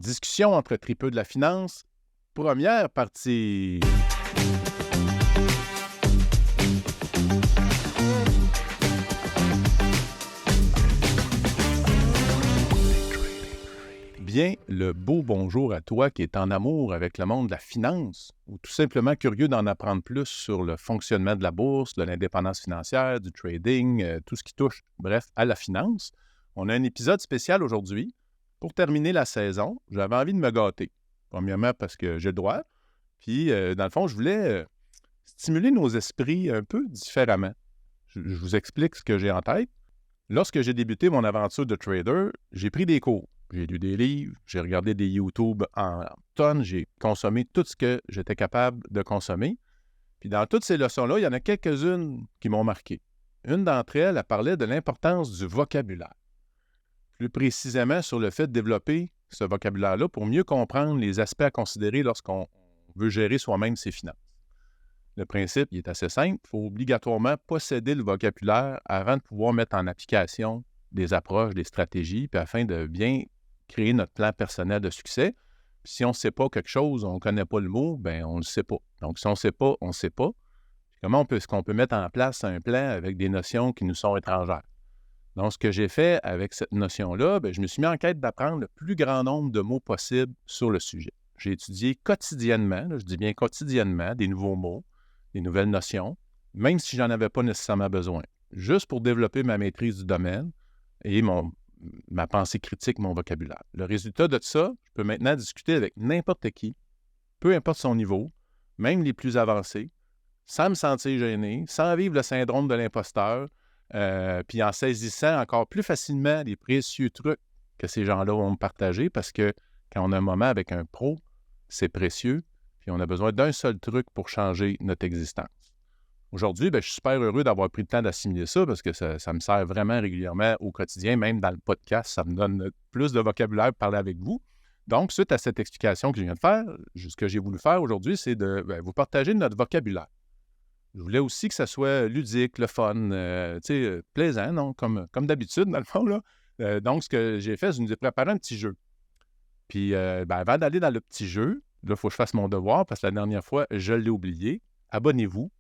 Discussion entre tripeux de la finance, première partie. Bien, le beau bonjour à toi qui est en amour avec le monde de la finance ou tout simplement curieux d'en apprendre plus sur le fonctionnement de la bourse, de l'indépendance financière, du trading, tout ce qui touche, bref, à la finance. On a un épisode spécial aujourd'hui. Pour terminer la saison, j'avais envie de me gâter. Premièrement parce que j'ai le droit. Puis, dans le fond, je voulais stimuler nos esprits un peu différemment. Je vous explique ce que j'ai en tête. Lorsque j'ai débuté mon aventure de trader, j'ai pris des cours. J'ai lu des livres, j'ai regardé des YouTube en tonnes, j'ai consommé tout ce que j'étais capable de consommer. Puis dans toutes ces leçons-là, il y en a quelques-unes qui m'ont marqué. Une d'entre elles, elle parlait de l'importance du vocabulaire. Plus précisément sur le fait de développer ce vocabulaire-là pour mieux comprendre les aspects à considérer lorsqu'on veut gérer soi-même ses finances. Le principe, il est assez simple. Il faut obligatoirement posséder le vocabulaire avant de pouvoir mettre en application des approches, des stratégies, puis afin de bien créer notre plan personnel de succès. Puis si on ne sait pas quelque chose, on ne connaît pas le mot, bien, on ne le sait pas. Donc, si on ne sait pas, on ne sait pas. Puis comment est-ce qu'on peut mettre en place un plan avec des notions qui nous sont étrangères? Donc, ce que j'ai fait avec cette notion-là, bien, je me suis mis en quête d'apprendre le plus grand nombre de mots possible sur le sujet. J'ai étudié quotidiennement, là, je dis bien quotidiennement, des nouveaux mots, des nouvelles notions, même si j'en avais pas nécessairement besoin, juste pour développer ma maîtrise du domaine et ma pensée critique, mon vocabulaire. Le résultat de ça, je peux maintenant discuter avec n'importe qui, peu importe son niveau, même les plus avancés, sans me sentir gêné, sans vivre le syndrome de l'imposteur, puis en saisissant encore plus facilement les précieux trucs que ces gens-là vont me partager, parce que quand on a un moment avec un pro, c'est précieux, puis on a besoin d'un seul truc pour changer notre existence. Aujourd'hui, bien, je suis super heureux d'avoir pris le temps d'assimiler ça parce que ça me sert vraiment régulièrement au quotidien, même dans le podcast, ça me donne plus de vocabulaire pour parler avec vous. Donc, suite à cette explication que je viens de faire, ce que j'ai voulu faire aujourd'hui, c'est de vous partager notre vocabulaire. Je voulais aussi que ça soit ludique, le fun, plaisant, non? Comme d'habitude, dans le fond, là. Donc, ce que j'ai fait, je nous ai préparé un petit jeu. Puis, avant d'aller dans le petit jeu, là, il faut que je fasse mon devoir parce que la dernière fois, je l'ai oublié. Abonnez-vous,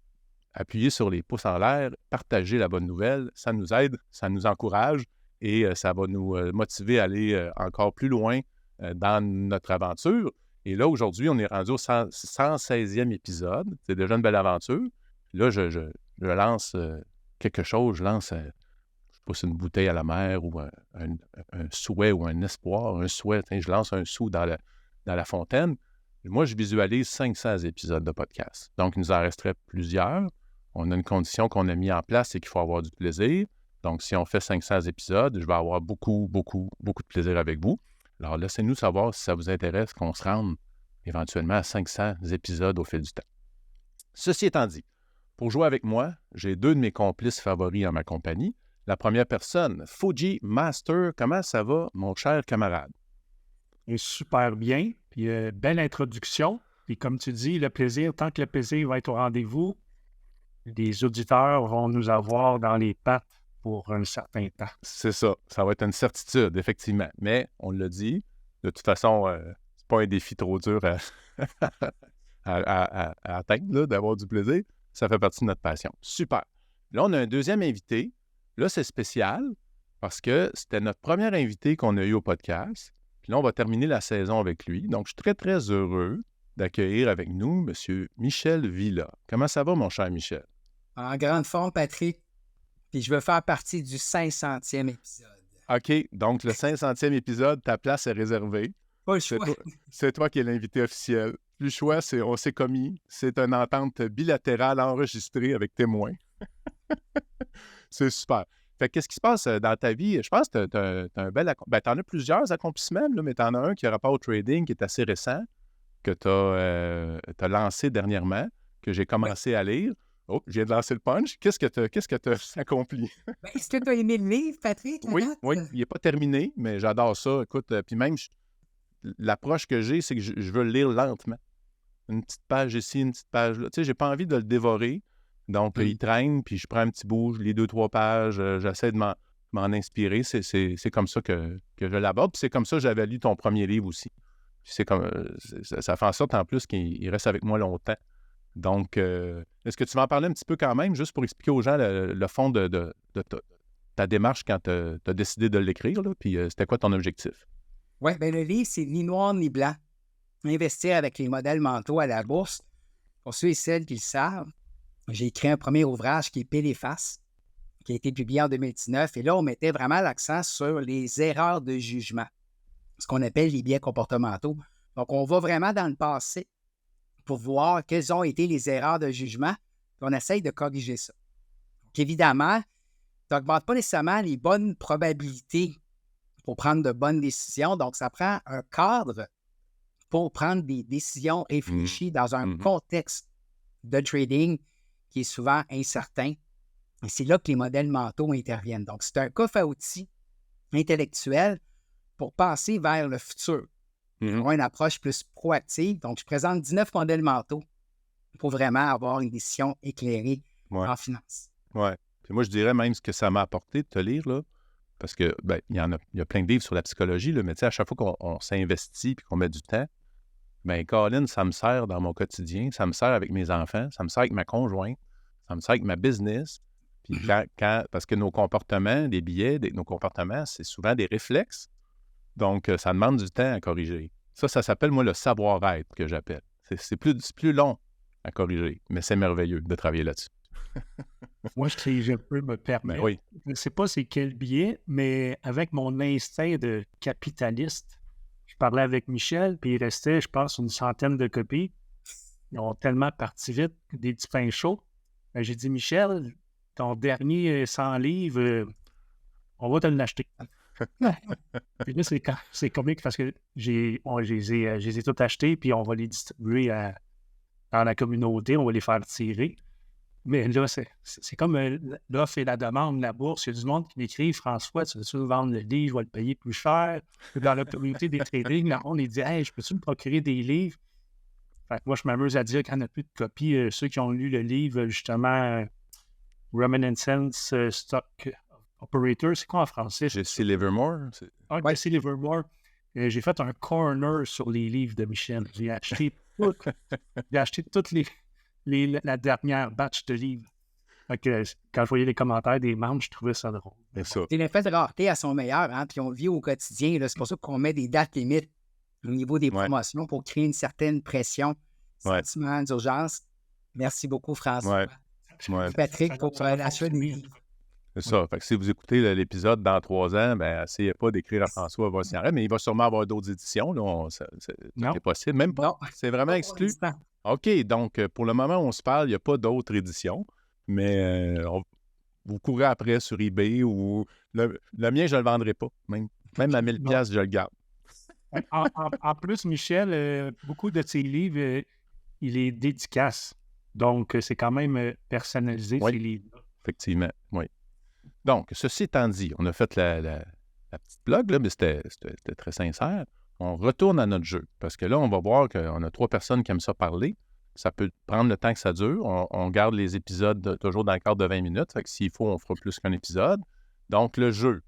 appuyez sur les pouces en l'air, partagez la bonne nouvelle. Ça nous aide, ça nous encourage et ça va nous motiver à aller encore plus loin dans notre aventure. Et là, aujourd'hui, on est rendu au 116e épisode. C'est déjà une belle aventure. Là, je lance quelque chose. Je lance, je ne sais pas si c'est une bouteille à la mer ou un souhait ou un espoir. Un souhait, je lance un sou dans la fontaine. Moi, je visualise 500 épisodes de podcast. Donc, il nous en resterait plusieurs. On a une condition qu'on a mise en place, c'est qu'il faut avoir du plaisir. Donc, si on fait 500 épisodes, je vais avoir beaucoup, beaucoup, beaucoup de plaisir avec vous. Alors, laissez-nous savoir si ça vous intéresse qu'on se rende éventuellement à 500 épisodes au fil du temps. Ceci étant dit, pour jouer avec moi, j'ai deux de mes complices favoris en ma compagnie. La première personne, Fuji Master. Comment ça va, mon cher camarade? Et super bien. Puis, belle introduction. Puis, comme tu dis, le plaisir, tant que le plaisir va être au rendez-vous, les auditeurs vont nous avoir dans les pattes pour un certain temps. C'est ça. Ça va être une certitude, effectivement. Mais, on l'a dit, de toute façon, c'est pas un défi trop dur à atteindre, là, d'avoir du plaisir. Ça fait partie de notre passion. Super. Là, on a un deuxième invité. Là, c'est spécial parce que c'était notre premier invité qu'on a eu au podcast. Puis là, on va terminer la saison avec lui. Donc, je suis très, très heureux d'accueillir avec nous M. Michel Villa. Comment ça va, mon cher Michel? En grande forme, Patrick. Puis je veux faire partie du 500e épisode. OK. Donc, le 500e épisode, ta place est réservée. Pas le choix. C'est toi qui es l'invité officiel. Le choix, on s'est commis. C'est une entente bilatérale enregistrée avec témoins. C'est super. Fait qu'est-ce qui se passe dans ta vie? Je pense que tu as un bel... Ben, tu en as plusieurs accomplissements, là, mais tu en as un qui a rapport au trading qui est assez récent, que tu as lancé dernièrement, que j'ai commencé à lire. Oh, je viens de lancer le punch. Qu'est-ce que tu as accompli? Ben, est-ce que tu as aimé le livre, Patrick? Oui, il n'est pas terminé, mais j'adore ça. Écoute, puis même, l'approche que j'ai, c'est que je veux le lire lentement. Une petite page ici, une petite page là. Tu sais, j'ai pas envie de le dévorer. Donc, il traîne, puis je prends un petit bout, les 2-3 pages, j'essaie de m'en inspirer. C'est comme ça que je l'aborde. Puis c'est comme ça que j'avais lu ton premier livre aussi. C'est comme, ça fait en sorte en plus qu'il reste avec moi longtemps. Donc, est-ce que tu vas en parler un petit peu quand même, juste pour expliquer aux gens le fond de ta démarche quand tu as décidé de l'écrire, là, puis c'était quoi ton objectif? Oui, bien, le livre, c'est ni noir ni blanc. Investir avec les modèles mentaux à la bourse. Pour ceux et celles qui le savent, j'ai écrit un premier ouvrage qui est Pile et face, qui a été publié en 2019. Et là, on mettait vraiment l'accent sur les erreurs de jugement, ce qu'on appelle les biais comportementaux. Donc, on va vraiment dans le passé pour voir quelles ont été les erreurs de jugement, puis on essaye de corriger ça. Donc, évidemment, tu n'augmentes pas nécessairement les bonnes probabilités pour prendre de bonnes décisions. Donc, ça prend un cadre pour prendre des décisions réfléchies dans un contexte de trading qui est souvent incertain. Et c'est là que les modèles mentaux interviennent. Donc, c'est un coffre à outils intellectuel pour passer vers le futur. Avoir une approche plus proactive. Donc, je présente 19 modèles mentaux pour vraiment avoir une décision éclairée en finance. Oui. Puis moi, je dirais même ce que ça m'a apporté de te lire, là, parce que il y a plein de livres sur la psychologie, là, mais tu sais, à chaque fois qu'on s'investit et qu'on met du temps, bien, Colin, ça me sert dans mon quotidien, ça me sert avec mes enfants, ça me sert avec ma conjointe, ça me sert avec ma business. Puis parce que nos comportements, les biais, nos comportements, c'est souvent des réflexes. Donc, ça demande du temps à corriger. Ça s'appelle, moi, le savoir-être que j'appelle. C'est plus long à corriger, mais c'est merveilleux de travailler là-dessus. Moi, si je peux me permettre, oui. Je ne sais pas c'est quel biais, mais avec mon instinct de capitaliste, je parlais avec Michel, puis il restait, je pense, une centaine de copies. Ils ont tellement parti vite, des petits pains chauds. Ben, j'ai dit, Michel, ton dernier 100 livres, on va te l'acheter. Puis là, c'est comique parce que je les ai tous achetés, puis on va les distribuer dans la communauté, on va les faire tirer. Mais là, c'est comme l'offre et la demande, la bourse. Il y a du monde qui m'écrit, François, tu veux-tu me vendre le livre, je vais le payer plus cher. Dans la communauté des trading, là, on dit, hey, je peux-tu me procurer des livres? Fait que moi, je m'amuse à dire qu'il n'y en a plus de copies. Ceux qui ont lu le livre, justement, Roman & Sense Stock Operator, c'est quoi en français? Jesse Livermore. Jesse Livermore. J'ai fait un corner sur les livres de Michel. J'ai acheté toutes la dernière batch de livres. Que, quand je voyais les commentaires des membres, je trouvais ça drôle. C'est l'effet de rareté à son meilleur, hein, puis on le vit au quotidien. Là, c'est pour ça qu'on met des dates limites au niveau des promotions pour créer une certaine pression, sentiment d'urgence. Merci beaucoup, François. Patrick, pour l'achat de livres. C'est ça. Fait que si vous écoutez l'épisode dans 3 ans, ben essayez pas d'écrire à François Vossiarret, mais il va sûrement avoir d'autres éditions. Là, c'est possible. Même pas. Non. C'est vraiment exclu. OK. Donc, pour le moment où on se parle, il n'y a pas d'autres éditions. Mais vous courez après sur eBay ou... Le mien, je ne le vendrai pas. Même à 1000$, je le garde. En plus, Michel, beaucoup de ses livres, il est dédicace. Donc, c'est quand même personnalisé, ces livres-là. Effectivement, oui. Donc, ceci étant dit, on a fait la petite blog, là, mais c'était très sincère. On retourne à notre jeu, parce que là, on va voir qu'on a 3 personnes qui aiment ça parler. Ça peut prendre le temps que ça dure. On garde les épisodes toujours dans le cadre de 20 minutes. Fait que s'il faut, on fera plus qu'un épisode. Donc, le jeu,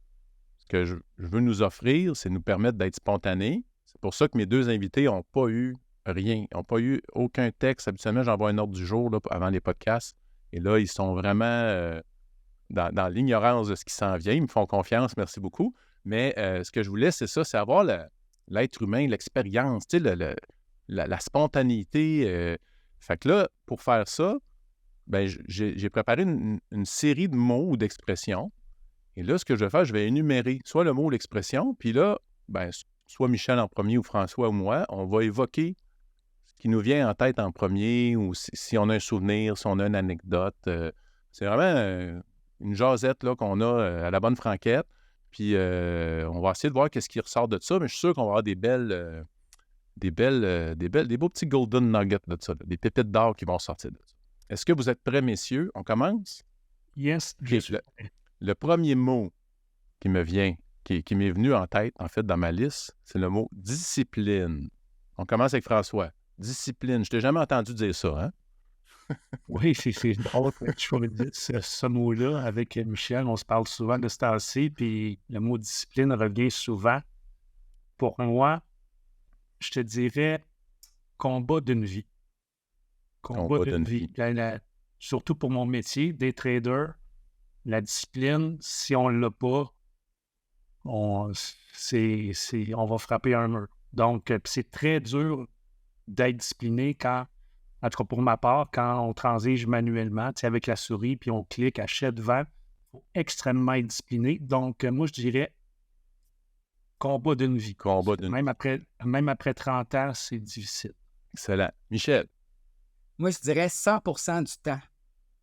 ce que je veux nous offrir, c'est nous permettre d'être spontanés. C'est pour ça que mes 2 invités n'ont pas eu rien. Ils n'ont pas eu aucun texte. Habituellement, j'envoie un ordre du jour là, avant les podcasts. Et là, ils sont vraiment... Dans l'ignorance de ce qui s'en vient. Ils me font confiance, merci beaucoup. Mais ce que je voulais, c'est ça, c'est avoir l'être humain, l'expérience, tu sais, la spontanéité. Fait que là, pour faire ça, ben, j'ai préparé une série de mots ou d'expressions. Et là, ce que je vais faire, je vais énumérer soit le mot ou l'expression, puis là, ben, soit Michel en premier ou François ou moi, on va évoquer ce qui nous vient en tête en premier, ou si on a un souvenir, si on a une anecdote. C'est vraiment... une jasette là, qu'on a à la bonne franquette. Puis on va essayer de voir qu'est-ce qui ressort de ça, mais je suis sûr qu'on va avoir des beaux petits golden nuggets de ça, là, des pépites d'or qui vont sortir de ça. Est-ce que vous êtes prêts, messieurs? On commence? Yes. Le premier mot qui me vient, qui m'est venu en tête, en fait, dans ma liste, c'est le mot discipline. On commence avec François. Discipline. Je t'ai jamais entendu dire ça, hein? Oui, c'est drôle que tu choisisses ce mot-là avec Michel. On se parle souvent de ce temps-ci, puis le mot discipline revient souvent. Pour moi, je te dirais combat d'une vie. Combat d'une vie. Surtout pour mon métier, des traders, la discipline, si on ne l'a pas, on va frapper un mur. Donc, c'est très dur d'être discipliné quand, en tout cas pour ma part, quand on transige manuellement, avec la souris, puis on clique à chaque vent, il faut extrêmement être discipliné. Donc, moi, je dirais combat d'une vie. Même après 30 ans, c'est difficile. Excellent. Michel? Moi, je dirais 100% du temps.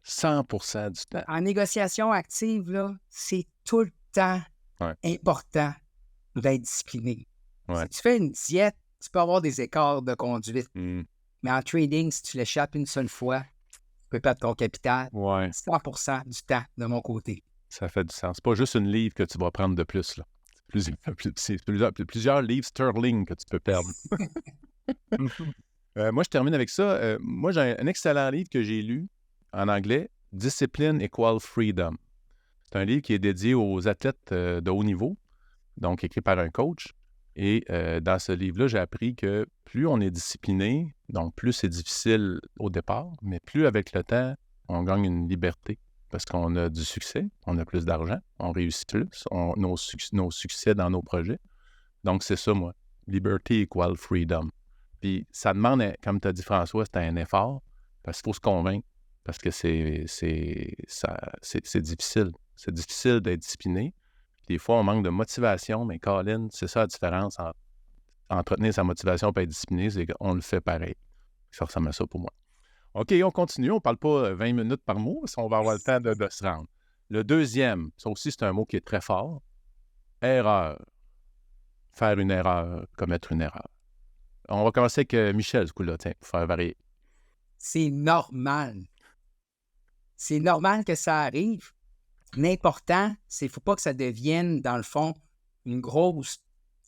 100% du temps. En négociation active, là, c'est tout le temps important d'être discipliné. Ouais. Si tu fais une diète, tu peux avoir des écarts de conduite. Mais en trading, si tu l'échappes une seule fois, tu peux perdre ton capital. 100% du temps de mon côté. Ça fait du sens. C'est pas juste une livre que tu vas prendre de plus, là. C'est plusieurs livres sterling que tu peux perdre. Moi, je termine avec ça. Moi, j'ai un excellent livre que j'ai lu en anglais, Discipline Equal Freedom. C'est un livre qui est dédié aux athlètes de haut niveau, donc écrit par un coach. Et dans ce livre-là, j'ai appris que plus on est discipliné, donc plus c'est difficile au départ, mais plus avec le temps, on gagne une liberté parce qu'on a du succès, on a plus d'argent, on réussit plus, nos succès dans nos projets. Donc, c'est ça, moi. Liberty equal freedom. Puis ça demande, comme tu as dit François, c'est un effort parce qu'il faut se convaincre parce que c'est difficile. C'est difficile d'être discipliné. Des fois, on manque de motivation, mais Colin, c'est ça la différence entre entretenir sa motivation et être discipliné, c'est qu'on le fait pareil. Ça ressemble à ça pour moi. OK, on continue. On ne parle pas 20 minutes par mot, parce qu'on va avoir le temps de se rendre. Le deuxième, ça aussi, c'est un mot qui est très fort. Erreur. Faire une erreur, commettre une erreur. On va commencer avec Michel, ce coup-là, tiens, pour faire varier. C'est normal. C'est normal que ça arrive. L'important, c'est qu'il ne faut pas que ça devienne, dans le fond, une grosse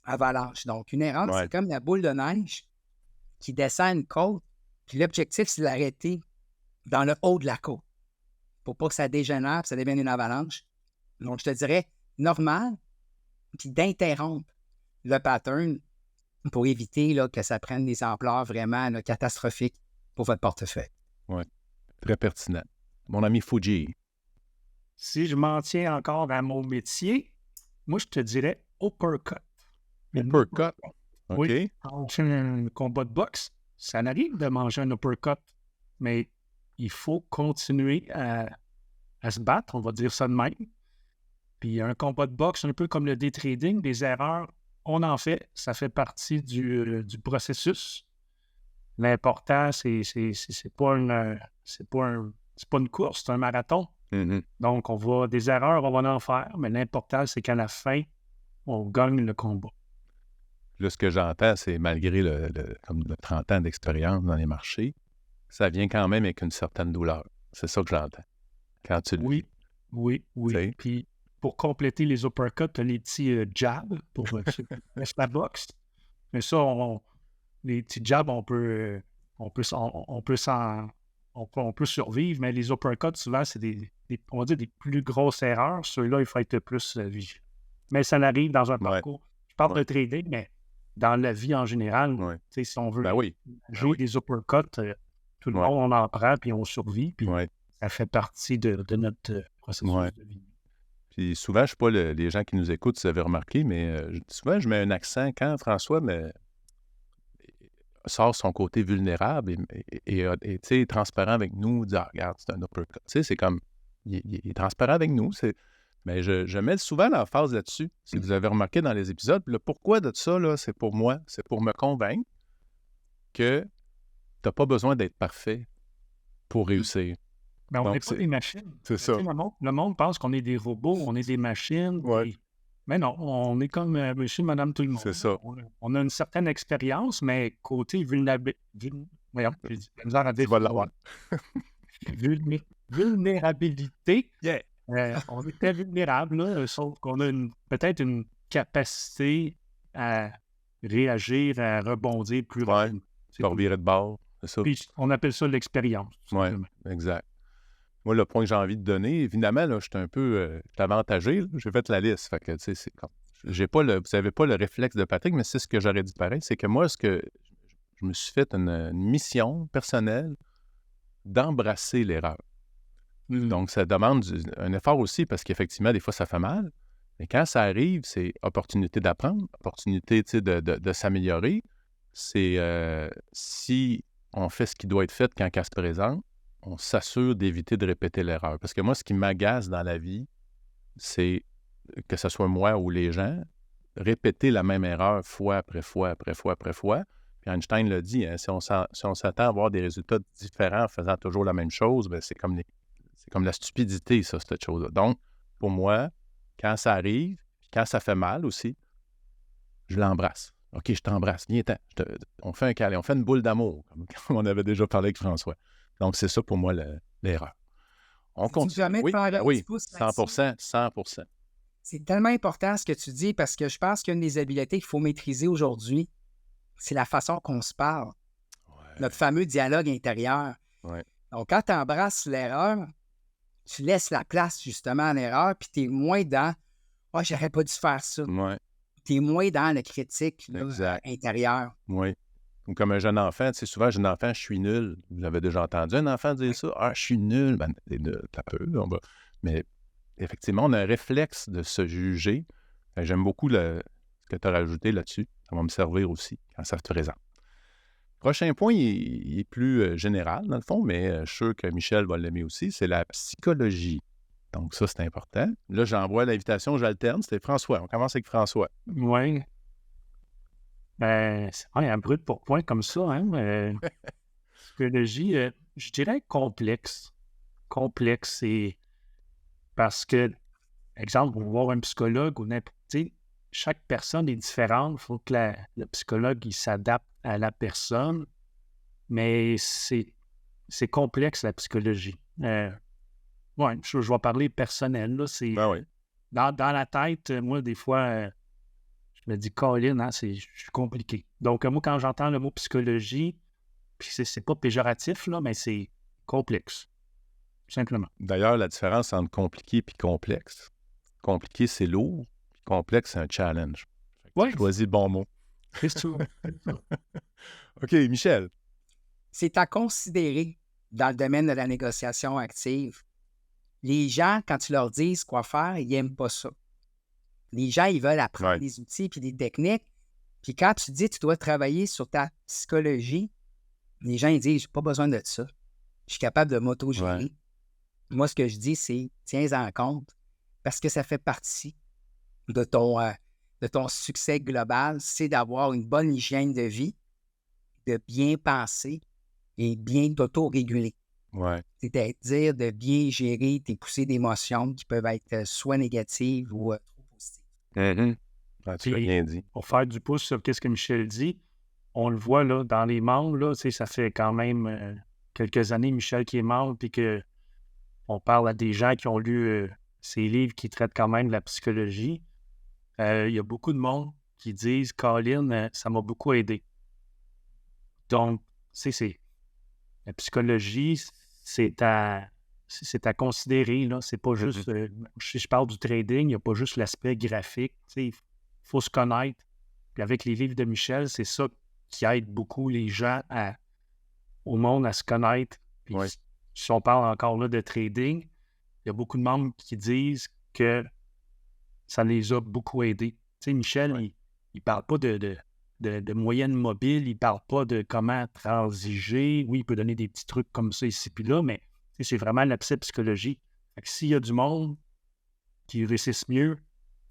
avalanche. Donc, une erreur, c'est comme la boule de neige qui descend une côte, puis l'objectif, c'est d'arrêter dans le haut de la côte pour pas que ça dégénère, que ça devienne une avalanche. Donc, je te dirais normal, puis d'interrompre le pattern pour éviter là, que ça prenne des ampleurs vraiment là, catastrophiques pour votre portefeuille. Oui, très pertinent. Mon ami Fuji. Si je m'en tiens encore à mon métier, moi, je te dirais uppercut. Uppercut? OK. Oui, quand on fait un combat de boxe, ça n'arrive de manger un uppercut, mais il faut continuer à se battre, on va dire ça de même. Puis un combat de boxe, un peu comme le day trading, des erreurs, on en fait, ça fait partie du processus. L'important, c'est pas une course, c'est un marathon. Mm-hmm. Donc, des erreurs, on va en faire, mais l'important, c'est qu'à la fin, on gagne le combat. Là, ce que j'entends, c'est malgré comme le 30 ans d'expérience dans les marchés, ça vient quand même avec une certaine douleur. C'est ça que j'entends. Quand tu le vis. Oui. T'sais. Puis, pour compléter les uppercuts, tu as les petits jabs pour la boxe. Mais ça, les petits jabs, on peut survivre, mais les uppercuts, souvent, c'est on va dire des plus grosses erreurs. Ceux-là, il faut être plus vigilant. Mais ça n'arrive dans un parcours. Je parle de trading, mais dans la vie en général, si on veut jouer des uppercuts, tout le monde, on en prend, puis on survit, puis ça fait partie de notre processus de vie. Puis souvent, je ne sais pas, les gens qui nous écoutent, si vous avez remarqué, mais souvent, je mets un accent quand François sort son côté vulnérable et transparent avec nous, dit « regarde, c'est un uppercut ». C'est comme, il est transparent avec nous, mais je mets souvent l'emphase là-dessus, si vous avez remarqué dans les épisodes. Le pourquoi de ça, là, c'est pour moi, c'est pour me convaincre que tu n'as pas besoin d'être parfait pour réussir. Mais on n'est pas des machines. C'est ça. Le monde pense qu'on est des robots, on est des machines. Mais non, on est comme monsieur, madame, tout le monde. C'est ça. On a une certaine expérience, mais côté vulnérabilité, on est très vulnérable, là, sauf qu'on a peut-être une capacité à réagir, à rebondir plus rapidement. Tu revirer de bord, c'est ça. Puis on appelle ça l'expérience. Oui, exact. Moi, le point que j'ai envie de donner, évidemment, là, je suis un peu avantagé. J'ai fait la liste. Fait que, tu sais, c'est comme. vous n'avez pas le réflexe de Patrick, mais c'est ce que j'aurais dit pareil, c'est que moi, je me suis fait une mission personnelle d'embrasser l'erreur. Donc, ça demande un effort aussi parce qu'effectivement, des fois, ça fait mal. Mais quand ça arrive, c'est opportunité d'apprendre, opportunité de s'améliorer. C'est si on fait ce qui doit être fait quand elle se présente, on s'assure d'éviter de répéter l'erreur. Parce que moi, ce qui m'agace dans la vie, c'est que ce soit moi ou les gens, répéter la même erreur fois après fois après fois après fois. Puis Einstein l'a dit, hein, si on s'attend à avoir des résultats différents en faisant toujours la même chose, bien, c'est comme la stupidité, ça, cette chose-là. Donc, pour moi, quand ça arrive, puis quand ça fait mal aussi, je l'embrasse. OK, je t'embrasse, viens-t'en. On fait un câlin, on fait une boule d'amour, comme on avait déjà parlé avec François. Donc, c'est ça pour moi l'erreur. On Si tu me continue. permets de Oui, faire un ben petit oui, pouce là-dessus, 100%. c'est tellement important ce que tu dis parce que je pense qu'une des habiletés qu'il faut maîtriser aujourd'hui, c'est la façon qu'on se parle, Ouais, notre fameux dialogue intérieur. ouais. Donc, quand tu embrasses l'erreur, tu laisses la place justement à l'erreur, puis tu es moins dans « Ah, j'aurais pas dû faire ça ». Ouais, Tu es moins dans la critique là, exact. intérieure. Oui. Ou comme un jeune enfant, tu sais, souvent, un jeune enfant, je suis nul. Vous avez déjà entendu un enfant dire ça? Ah, je suis nul. Ben, t'es nul, t'as peu. Mais effectivement, on a un réflexe de se juger. J'aime beaucoup ce que tu as rajouté là-dessus. Ça va me servir aussi quand ça se présente. Prochain point, il est plus général, dans le fond, mais je suis sûr que Michel va l'aimer aussi. C'est la psychologie. Donc, ça, c'est important. Là, j'envoie l'invitation, j'alterne. C'était François. On commence avec François. Oui. Un brut pour point comme ça, hein? Psychologie, je dirais complexe. Complexe, c'est parce que, exemple, pour voir un psychologue ou n'importe, tu sais, chaque personne est différente. Il faut que le psychologue il s'adapte à la personne, mais c'est complexe, la psychologie. Ouais, je vais parler personnel, là. C'est, Ben oui. dans la tête, moi, des fois, je me dis, Colin, hein, je suis compliqué. Donc, moi, quand j'entends le mot psychologie, puis c'est pas péjoratif, là, mais c'est complexe, tout simplement. D'ailleurs, la différence entre compliqué et complexe. Compliqué, c'est lourd. Puis complexe, c'est un challenge. Oui, Tu choisis le bon mot. c'est tout. OK, Michel. C'est à considérer dans le domaine de la négociation active. Les gens, quand tu leur dis quoi faire, ils n'aiment pas ça. Les gens, ils veulent apprendre des outils puis des techniques. Puis quand tu dis que tu dois travailler sur ta psychologie, les gens, ils disent, j'ai pas besoin de ça. Je suis capable de m'auto-gérer. Ouais. Moi, ce que je dis, c'est, tiens-en compte, parce que ça fait partie de ton succès global, c'est d'avoir une bonne hygiène de vie, de bien penser et bien t'auto-réguler. Ouais. C'est-à-dire de bien gérer tes poussées d'émotions qui peuvent être soit négatives ou trop positives. Ah, tu l'as Puis, bien dit. pour faire du pouce sur ce que Michel dit, on le voit là, dans les membres, là, tu sais, ça fait quand même quelques années, Michel qui est membre, puis qu'on parle à des gens qui ont lu ces livres qui traitent quand même de la psychologie. Il y a beaucoup de monde qui disent « Colin, ça m'a beaucoup aidé ». Donc, c'est la psychologie, c'est à considérer, là. C'est pas juste... si je parle du trading, il n'y a pas juste l'aspect graphique. Il faut se connaître. Puis avec les livres de Michel, c'est ça qui aide beaucoup les gens au monde à se connaître. Puis si on parle encore là de trading, il y a beaucoup de membres qui disent que ça les a beaucoup aidés. Tu sais, Michel, il parle pas de moyenne mobile, il parle pas de comment transiger. Oui, il peut donner des petits trucs comme ça ici puis là, mais c'est vraiment la psychologie. Fait que s'il y a du monde qui réussissent mieux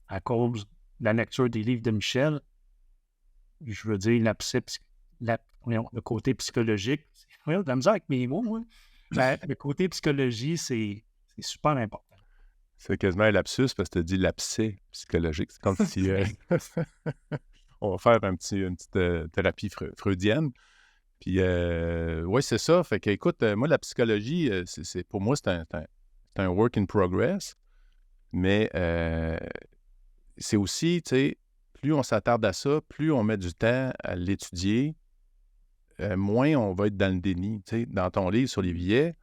à cause de la lecture des livres de Michel, je veux dire, le côté psychologique, de la misère avec mes mots, hein? Ben, le côté psychologie, c'est super important. C'est quasiment un lapsus parce que tu as dit l'abcès psychologique. C'est comme si on va faire une petite thérapie freudienne. Puis, oui, c'est ça. Fait que, écoute, moi, la psychologie, pour moi, c'est un work in progress. Mais c'est aussi, tu sais, plus on s'attarde à ça, plus on met du temps à l'étudier, moins on va être dans le déni. Tu sais, dans ton livre sur les billets,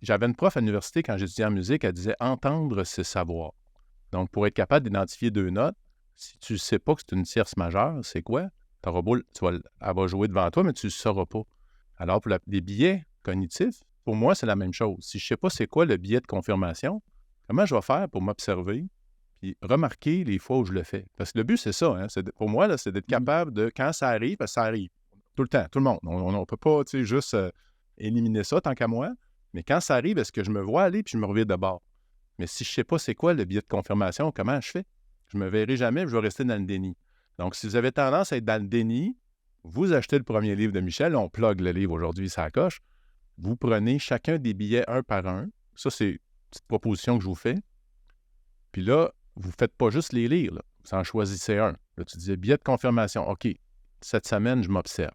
j'avais une prof à l'université quand j'étudiais en musique, elle disait « entendre, c'est savoir ». Donc, pour être capable d'identifier deux notes, Si tu ne sais pas que c'est une tierce majeure, c'est quoi? T'auras beau, elle va jouer devant toi, mais tu ne le sauras pas. Alors, pour les billets cognitifs, pour moi, c'est la même chose. Si je ne sais pas c'est quoi le billet de confirmation, comment je vais faire pour m'observer puis remarquer les fois où je le fais? Parce que le but, c'est ça. Hein? Pour moi, là, c'est d'être capable de, quand ça arrive, parce que ça arrive. Tout le temps, tout le monde. On ne peut pas juste éliminer ça tant qu'à moi. Mais quand ça arrive, est-ce que je me vois aller puis je me reviens de bord? Mais si je ne sais pas c'est quoi le billet de confirmation, comment je fais? Je ne me verrai jamais, je vais rester dans le déni. Donc, si vous avez tendance à être dans le déni, vous achetez le premier livre de Michel, on plug le livre aujourd'hui, ça coche. Vous prenez chacun des billets un par un. Ça, c'est une petite proposition que je vous fais. Puis là, vous ne faites pas juste les lire, là. Vous en choisissez un. Là, tu dis billet de confirmation. OK, cette semaine, je m'observe.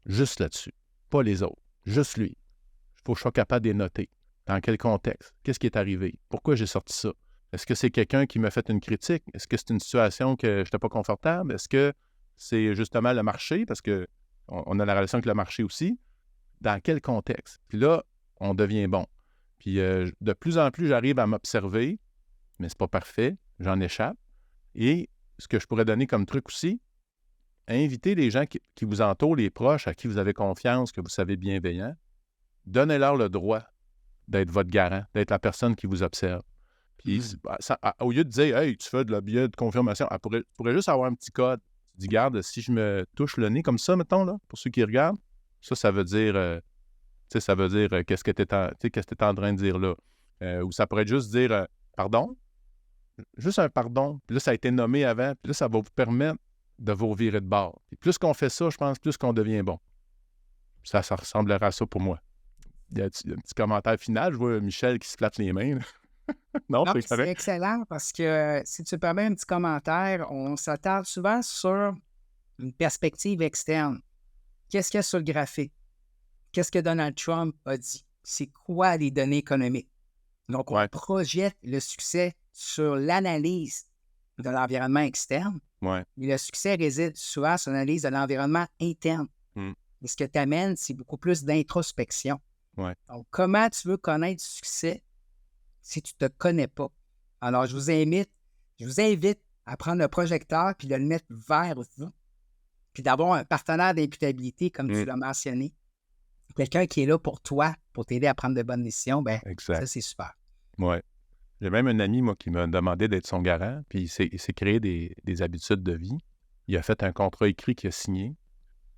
Juste là-dessus. Pas les autres. Juste lui. Il faut que je sois capable de les noter. Dans quel contexte? Qu'est-ce qui est arrivé? Pourquoi j'ai sorti ça? Est-ce que c'est quelqu'un qui m'a fait une critique? Est-ce que c'est une situation que je n'étais pas confortable? Est-ce que c'est justement le marché? Parce qu'on a la relation avec le marché aussi. Dans quel contexte? Puis là, on devient bon. Puis de plus en plus, j'arrive à m'observer, mais c'est pas parfait. J'en échappe. Et ce que je pourrais donner comme truc aussi, invitez les gens qui vous entourent, les proches à qui vous avez confiance, que vous savez bienveillants. Donnez-leur le droit d'être votre garant, d'être la personne qui vous observe. Puis, au lieu de dire « Hey, tu fais de la billet de confirmation », elle pourrait juste avoir un petit code. Tu dis « Garde, si je me touche le nez comme ça, mettons, là, pour ceux qui regardent, ça veut dire, qu'est-ce que tu es en train de dire là. » Ou ça pourrait être juste dire pardon », juste un pardon. Puis là, ça a été nommé avant, puis là, ça va vous permettre de vous revirer de bord. Puis plus qu'on fait ça, je pense, plus qu'on devient bon. Ça ressemblera à ça pour moi. Il y a un petit commentaire final. Je vois Michel qui se flatte les mains. Non, c'est excellent parce que si tu permets un petit commentaire, on s'attarde souvent sur une perspective externe. Qu'est-ce qu'il y a sur le graphique? Qu'est-ce que Donald Trump a dit? C'est quoi les données économiques? Donc, on projette le succès sur l'analyse de l'environnement externe. Ouais. Et le succès réside souvent sur l'analyse de l'environnement interne. Et ce que tu amènes, c'est beaucoup plus d'introspection. Ouais. Donc, comment tu veux connaître du succès si tu ne te connais pas? Alors, je vous invite à prendre le projecteur puis de le mettre vers vous, puis d'avoir un partenaire d'imputabilité, comme tu l'as mentionné. Quelqu'un qui est là pour toi, pour t'aider à prendre de bonnes décisions, ça, c'est super. Oui. J'ai même un ami, moi, qui m'a demandé d'être son garant, puis il s'est créé des habitudes de vie. Il a fait un contrat écrit qu'il a signé.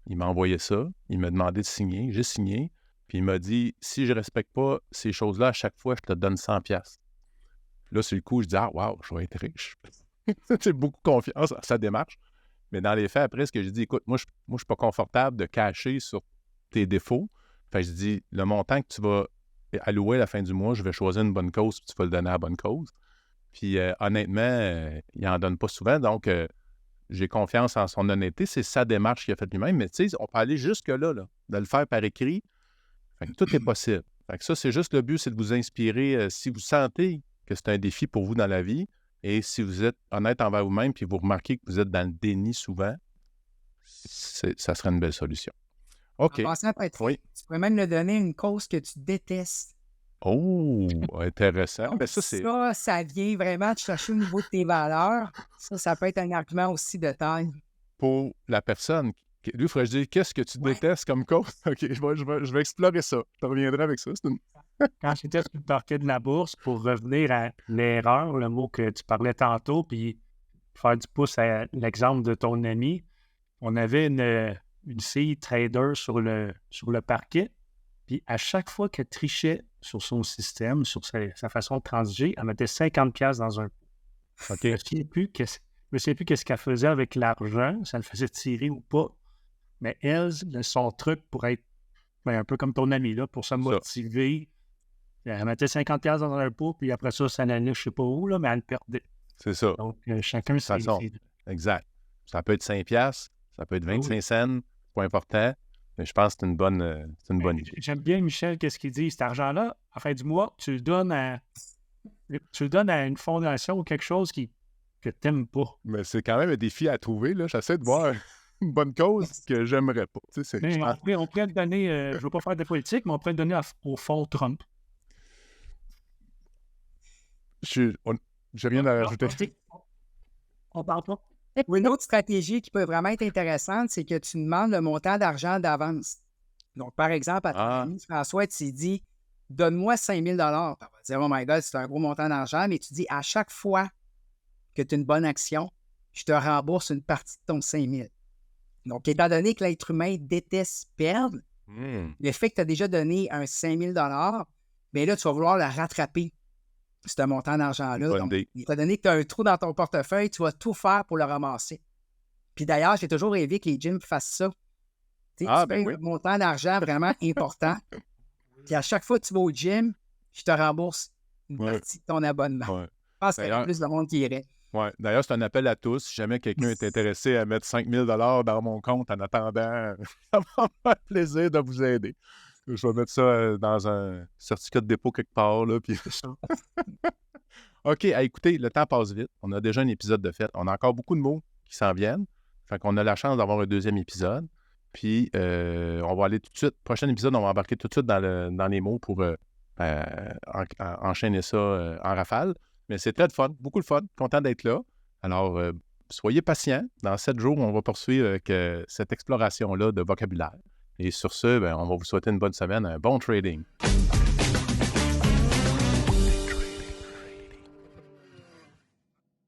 Il m'a envoyé ça. Il m'a demandé de signer. J'ai signé. Puis il m'a dit, si je ne respecte pas ces choses-là, à chaque fois, je te donne 100$. Là, sur le coup, je dis, ah, wow, je vais être riche. J'ai beaucoup confiance à sa démarche. Mais dans les faits, après, ce que j'ai dit, écoute, moi, je ne suis pas confortable de cacher sur tes défauts. Fait que je dis, le montant que tu vas allouer à la fin du mois, je vais choisir une bonne cause, puis tu vas le donner à la bonne cause. Puis honnêtement, il n'en donne pas souvent. Donc, j'ai confiance en son honnêteté. C'est sa démarche qu'il a faite lui-même. Mais tu sais, on peut aller jusque-là, de le faire par écrit. Fait que tout est possible. Fait que ça, c'est juste le but, c'est de vous inspirer si vous sentez que c'est un défi pour vous dans la vie et si vous êtes honnête envers vous-même puis vous remarquez que vous êtes dans le déni souvent, ça serait une belle solution. OK. En passant, Patrick, tu pourrais même le donner une cause que tu détestes. Oh, intéressant. Ben ça vient vraiment te chercher au niveau de tes valeurs. Ça peut être un argument aussi de taille. Pour la personne, lui, il faudrait que je dise qu'est-ce que tu détestes comme cause? OK, je vais explorer ça. Je te reviendrai avec ça. Quand j'étais sur le parquet de la bourse, pour revenir à l'erreur, le mot que tu parlais tantôt, puis faire du pouce à l'exemple de ton ami, on avait une fille trader sur le parquet, puis à chaque fois qu'elle trichait sur son système, sur sa façon de transiger, elle mettait 50$ dans un pot. OK. Je ne sais plus qu'est-ce qu'elle faisait avec l'argent, ça le faisait tirer ou pas. Mais elle, son truc pour être un peu comme ton ami, là, pour se motiver, elle mettait 50$ dans un pot, puis après ça n'allait je ne sais pas où, là, mais elle le perdait. C'est ça. Donc, chacun c'est exact. Ça peut être 5$, ça peut être 25 cents, c'est pas important, mais je pense que c'est une bonne idée. J'aime bien, Michel, qu'est-ce qu'il dit. Cet argent-là, à la fin du mois, tu le donnes à une fondation ou quelque chose que tu n'aimes pas. Mais c'est quand même un défi à trouver, là. J'essaie de voir une bonne cause que j'aimerais pas. Tu sais, on pourrait le donner, je ne veux pas faire de politique, mais on pourrait le donner au fond Trump. J'ai rien à rajouter. On parle pas. Ou une autre stratégie qui peut vraiment être intéressante, c'est que tu demandes le montant d'argent d'avance. Donc, par exemple, à ton ami François, tu dis « Donne-moi 5 000 ». On va dire « Oh my God, c'est un gros montant d'argent », mais tu dis « À chaque fois que tu as une bonne action, je te rembourse une partie de ton 5 000 ». Donc, étant donné que l'être humain déteste perdre, le fait que tu as déjà donné un 5 000 bien là, tu vas vouloir le rattraper, ce montant d'argent-là. Donc, étant donné que tu as un trou dans ton portefeuille, tu vas tout faire pour le ramasser. Puis d'ailleurs, j'ai toujours rêvé que les gyms fassent ça. Tu payes un montant d'argent vraiment important. Puis à chaque fois que tu vas au gym, je te rembourse une partie de ton abonnement. Je pense qu'il y a plus de monde qui irait. Ouais. D'ailleurs, c'est un appel à tous. Si jamais quelqu'un est intéressé à mettre 5 000 dans mon compte en attendant, ça va me faire plaisir de vous aider. Je vais mettre ça dans un certificat de dépôt quelque part. Là, puis... OK, écoutez, le temps passe vite. On a déjà un épisode de fait. On a encore beaucoup de mots qui s'en viennent. Fait qu'on a la chance d'avoir un deuxième épisode. Puis, on va aller tout de suite. Prochain épisode, on va embarquer tout de suite dans les mots pour enchaîner ça en rafale. Mais c'est très fun, beaucoup de fun. Content d'être là. Alors, soyez patients. Dans 7 jours, on va poursuivre avec cette exploration-là de vocabulaire. Et sur ce, on va vous souhaiter une bonne semaine, un bon trading.